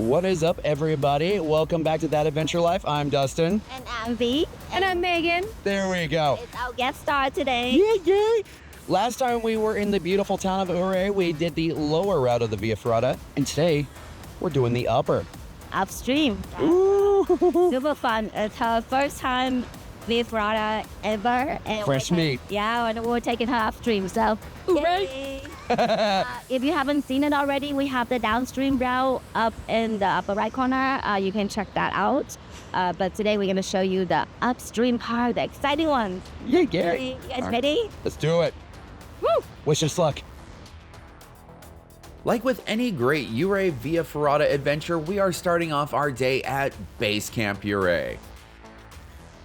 What is up, everybody? Welcome back to That Adventure Life. I'm Dustin. And I'm V. And I'm Megan. There we go. It's our guest star today. Yay! Last time we were in the beautiful town of Ouray, we did the lower route of the Via Ferrata, and today we're doing the upper. Upstream. Ooh! Super fun. It's her first time Via Ferrata ever. And Fresh meat. Yeah, and we're taking her upstream, so. Hooray! If you haven't seen it already, we have the Downstream Route up in the upper right corner. You can check that out. But today we're going to show you the upstream part, the exciting one. Yeah. You guys ready? Let's do it. Woo! Wish us luck. Like with any great Ouray Via Ferrata adventure, we are starting off our day at Base Camp Ouray.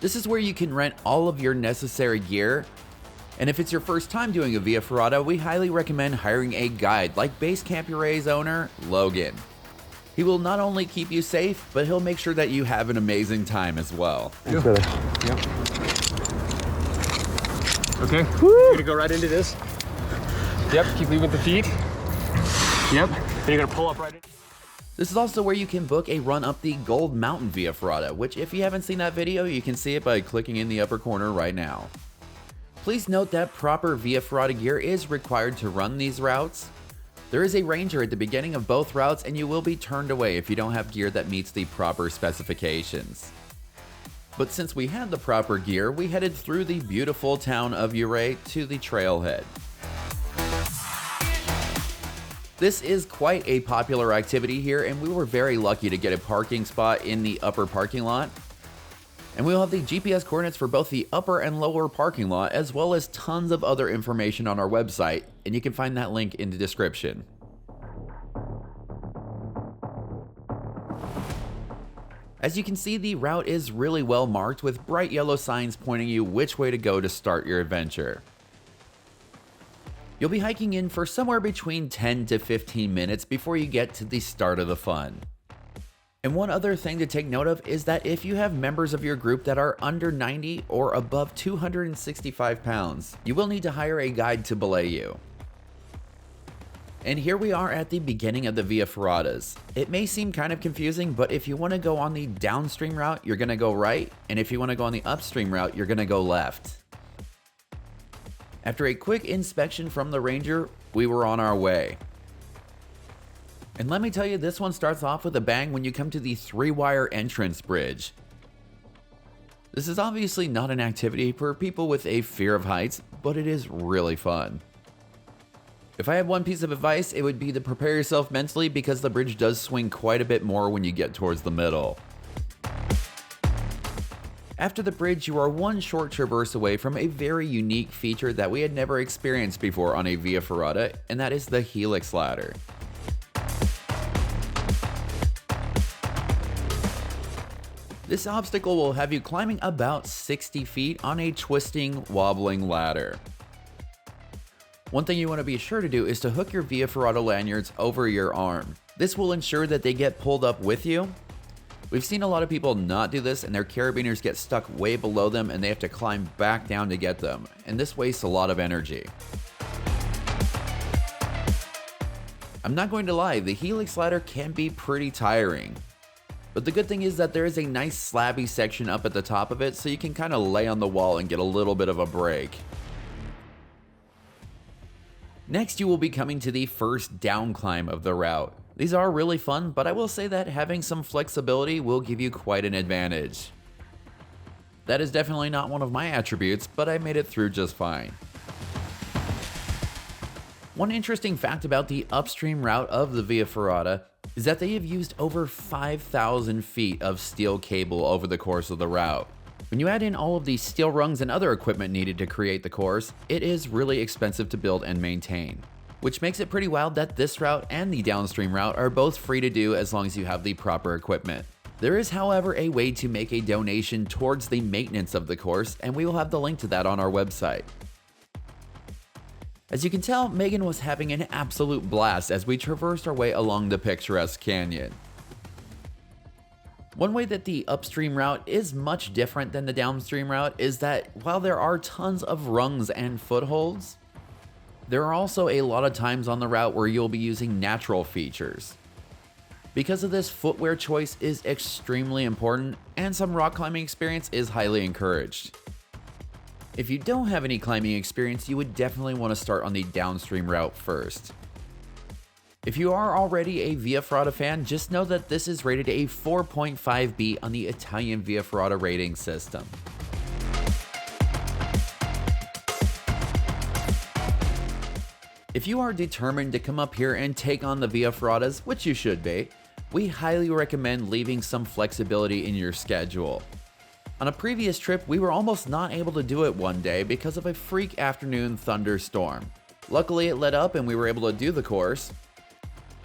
This is where you can rent all of your necessary gear. And if it's your first time doing a Via Ferrata, we highly recommend hiring a guide like Base Camp Ouray's owner, Logan. He will not only keep you safe, but he'll make sure that you have an amazing time as well. Thanks, brother. Yep. Okay, you're gonna go right into this. Yep, keep leaving with the feet. Yep, then you're gonna pull up right in. This is also where you can book a run up the Gold Mountain Via Ferrata, which if you haven't seen that video, you can see it by clicking in the upper corner right now. Please note that proper Via Ferrata gear is required to run these routes. There is a ranger at the beginning of both routes, and you will be turned away if you don't have gear that meets the proper specifications. But since we had the proper gear, we headed through the beautiful town of Ouray to the trailhead. This is quite a popular activity here, and we were very lucky to get a parking spot in the upper parking lot. And we'll have the GPS coordinates for both the upper and lower parking lot, as well as tons of other information on our website, and you can find that link in the description. As you can see, the route is really well marked with bright yellow signs pointing you which way to go to start your adventure. You'll be hiking in for somewhere between 10 to 15 minutes before you get to the start of the fun. And one other thing to take note of is that if you have members of your group that are under 90 or above 265 pounds, you will need to hire a guide to belay you. And here we are at the beginning of the Via Ferratas. It may seem kind of confusing, but if you want to go on the downstream route, you're going to go right, and if you want to go on the upstream route, you're going to go left. After a quick inspection from the ranger, we were on our way. And let me tell you, this one starts off with a bang when you come to the 3-wire entrance bridge. This is obviously not an activity for people with a fear of heights, but it is really fun. If I had one piece of advice, it would be to prepare yourself mentally because the bridge does swing quite a bit more when you get towards the middle. After the bridge, you are one short traverse away from a very unique feature that we had never experienced before on a Via Ferrata, and that is the Helix ladder. This obstacle will have you climbing about 60 feet on a twisting, wobbling ladder. One thing you want to be sure to do is to hook your Via Ferrata lanyards over your arm. This will ensure that they get pulled up with you. We've seen a lot of people not do this and their carabiners get stuck way below them and they have to climb back down to get them, and this wastes a lot of energy. I'm not going to lie, the Helix ladder can be pretty tiring. But the good thing is that there is a nice slabby section up at the top of it, so you can kind of lay on the wall and get a little bit of a break. Next, you will be coming to the first down climb of the route. These are really fun, but I will say that having some flexibility will give you quite an advantage. That is definitely not one of my attributes, but I made it through just fine. One interesting fact about the upstream route of the Via Ferrata is that they have used over 5,000 feet of steel cable over the course of the route. When you add in all of the steel rungs and other equipment needed to create the course, it is really expensive to build and maintain, which makes it pretty wild that this route and the downstream route are both free to do as long as you have the proper equipment. There is, however, a way to make a donation towards the maintenance of the course, and we will have the link to that on our website. As you can tell, Megan was having an absolute blast as we traversed our way along the picturesque canyon. One way that the upstream route is much different than the downstream route is that while there are tons of rungs and footholds, there are also a lot of times on the route where you'll be using natural features. Because of this, footwear choice is extremely important, and some rock climbing experience is highly encouraged. If you don't have any climbing experience, you would definitely want to start on the downstream route first. If you are already a Via Ferrata fan, just know that this is rated a 4.5B on the Italian Via Ferrata rating system. If you are determined to come up here and take on the Via Ferratas, which you should be, we highly recommend leaving some flexibility in your schedule. On a previous trip, we were almost not able to do it one day because of a freak afternoon thunderstorm. Luckily, it let up and we were able to do the course,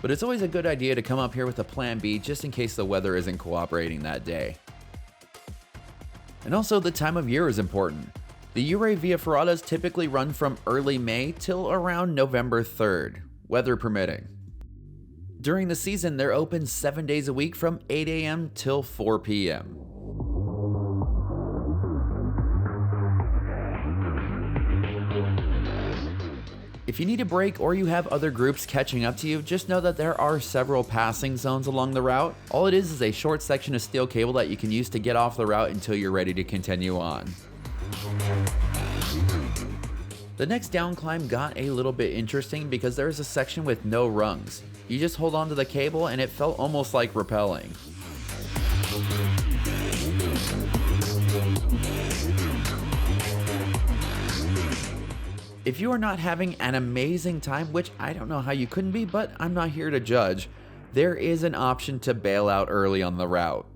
but it's always a good idea to come up here with a plan B just in case the weather isn't cooperating that day. And also, the time of year is important. The Ouray Via Ferratas typically run from early May till around November 3rd, weather permitting. During the season, they're open 7 days a week from 8 a.m. till 4 p.m. If you need a break or you have other groups catching up to you, just know that there are several passing zones along the route. All it is a short section of steel cable that you can use to get off the route until you're ready to continue on. The next down climb got a little bit interesting because there's a section with no rungs. You just hold onto the cable and it felt almost like rappelling. If you are not having an amazing time, which I don't know how you couldn't be, but I'm not here to judge, there is an option to bail out early on the route.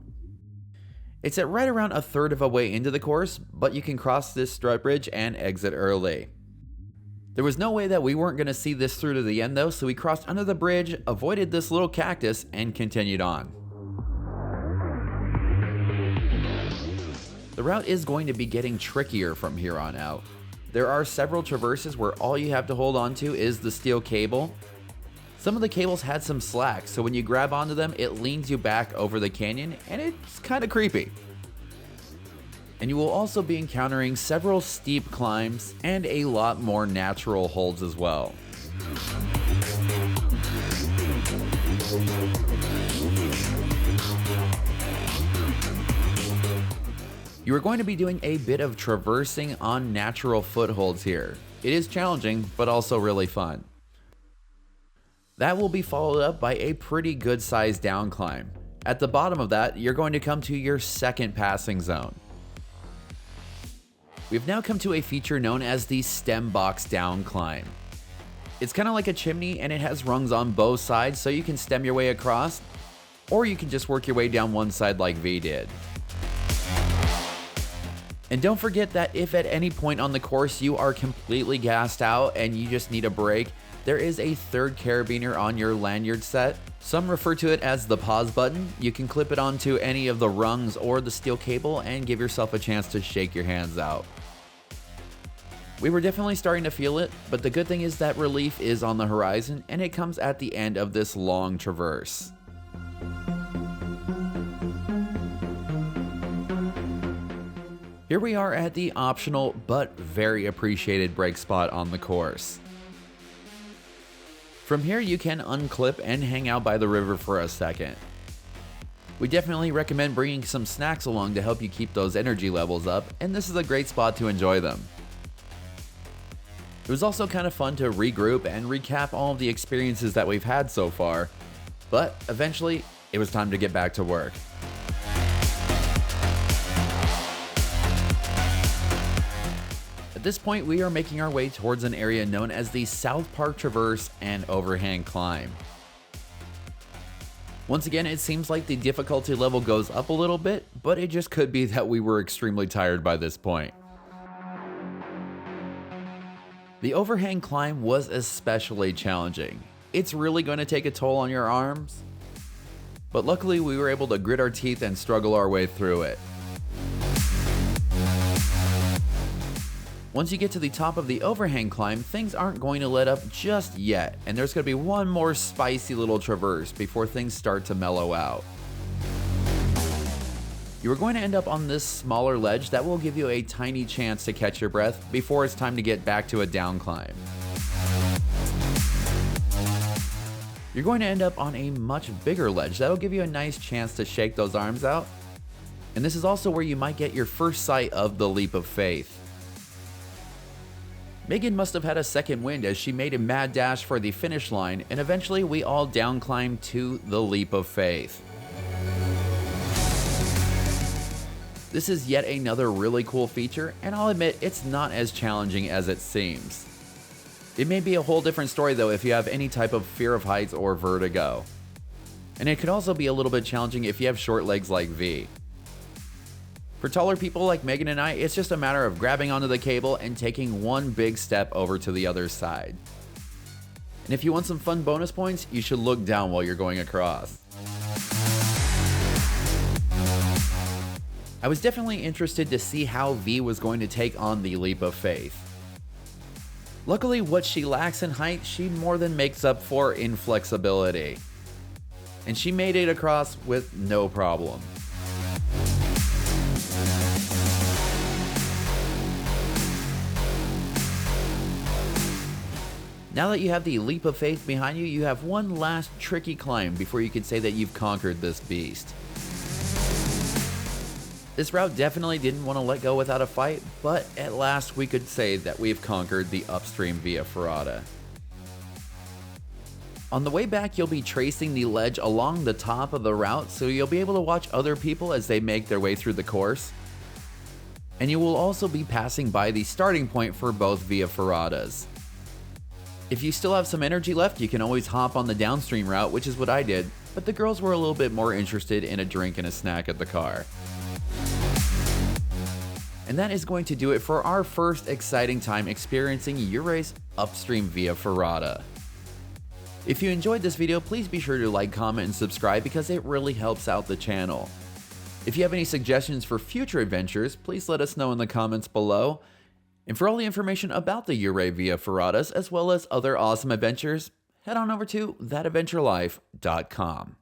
It's at right around a third of a way into the course, but you can cross this strut bridge and exit early. There was no way that we weren't going to see this through to the end though, so we crossed under the bridge, avoided this little cactus, and continued on. The route is going to be getting trickier from here on out. There are several traverses where all you have to hold on to is the steel cable. Some of the cables had some slack, so when you grab onto them, it leans you back over the canyon, and it's kind of creepy. And you will also be encountering several steep climbs and a lot more natural holds as well. You are going to be doing a bit of traversing on natural footholds here. It is challenging, but also really fun. That will be followed up by a pretty good sized down climb. At the bottom of that, you're going to come to your second passing zone. We've now come to a feature known as the stem box down climb. It's kind of like a chimney and it has rungs on both sides so you can stem your way across, or you can just work your way down one side like V did. And don't forget that if at any point on the course you are completely gassed out and you just need a break, there is a third carabiner on your lanyard set. Some refer to it as the pause button. You can clip it onto any of the rungs or the steel cable and give yourself a chance to shake your hands out. We were definitely starting to feel it, but the good thing is that relief is on the horizon and it comes at the end of this long traverse. Here we are at the optional but very appreciated break spot on the course. From here you can unclip and hang out by the river for a second. We definitely recommend bringing some snacks along to help you keep those energy levels up, and this is a great spot to enjoy them. It was also kind of fun to regroup and recap all of the experiences that we've had so far, but eventually it was time to get back to work. At this point, we are making our way towards an area known as the South Park Traverse and Overhang Climb. Once again, it seems like the difficulty level goes up a little bit, but it just could be that we were extremely tired by this point. The overhang climb was especially challenging. It's really going to take a toll on your arms, but luckily we were able to grit our teeth and struggle our way through it. Once you get to the top of the overhang climb, things aren't going to let up just yet, and there's going to be one more spicy little traverse before things start to mellow out. You are going to end up on this smaller ledge that will give you a tiny chance to catch your breath before it's time to get back to a down climb. you're going to end up on a much bigger ledge. That'll give you a nice chance to shake those arms out. And this is also where you might get your first sight of the leap of faith. Megan must have had a second wind as she made a mad dash for the finish line, and eventually we all down climbed to the leap of faith. This is yet another really cool feature, and I'll admit it's not as challenging as it seems. It may be a whole different story though if you have any type of fear of heights or vertigo. And it could also be a little bit challenging if you have short legs like V. For taller people like Megan and I, it's just a matter of grabbing onto the cable and taking one big step over to the other side. And if you want some fun bonus points, you should look down while you're going across. I was definitely interested to see how V was going to take on the leap of faith. Luckily, what she lacks in height, she more than makes up for in flexibility. And she made it across with no problem. Now that you have the leap of faith behind you, you have one last tricky climb before you can say that you've conquered this beast. This route definitely didn't want to let go without a fight, but at last we could say that we've conquered the upstream via Ferrata. On the way back, you'll be tracing the ledge along the top of the route, so you'll be able to watch other people as they make their way through the course. And you will also be passing by the starting point for both via Ferratas. If you still have some energy left, you can always hop on the downstream route, which is what I did, but the girls were a little bit more interested in a drink and a snack at the car. And that is going to do it for our first exciting time experiencing Ouray's upstream via Ferrata. If you enjoyed this video, please be sure to like, comment, and subscribe because it really helps out the channel. If you have any suggestions for future adventures, please let us know in the comments below. And for all the information about the Ouray via Ferratas as well as other awesome adventures, head on over to thatadventurelife.com.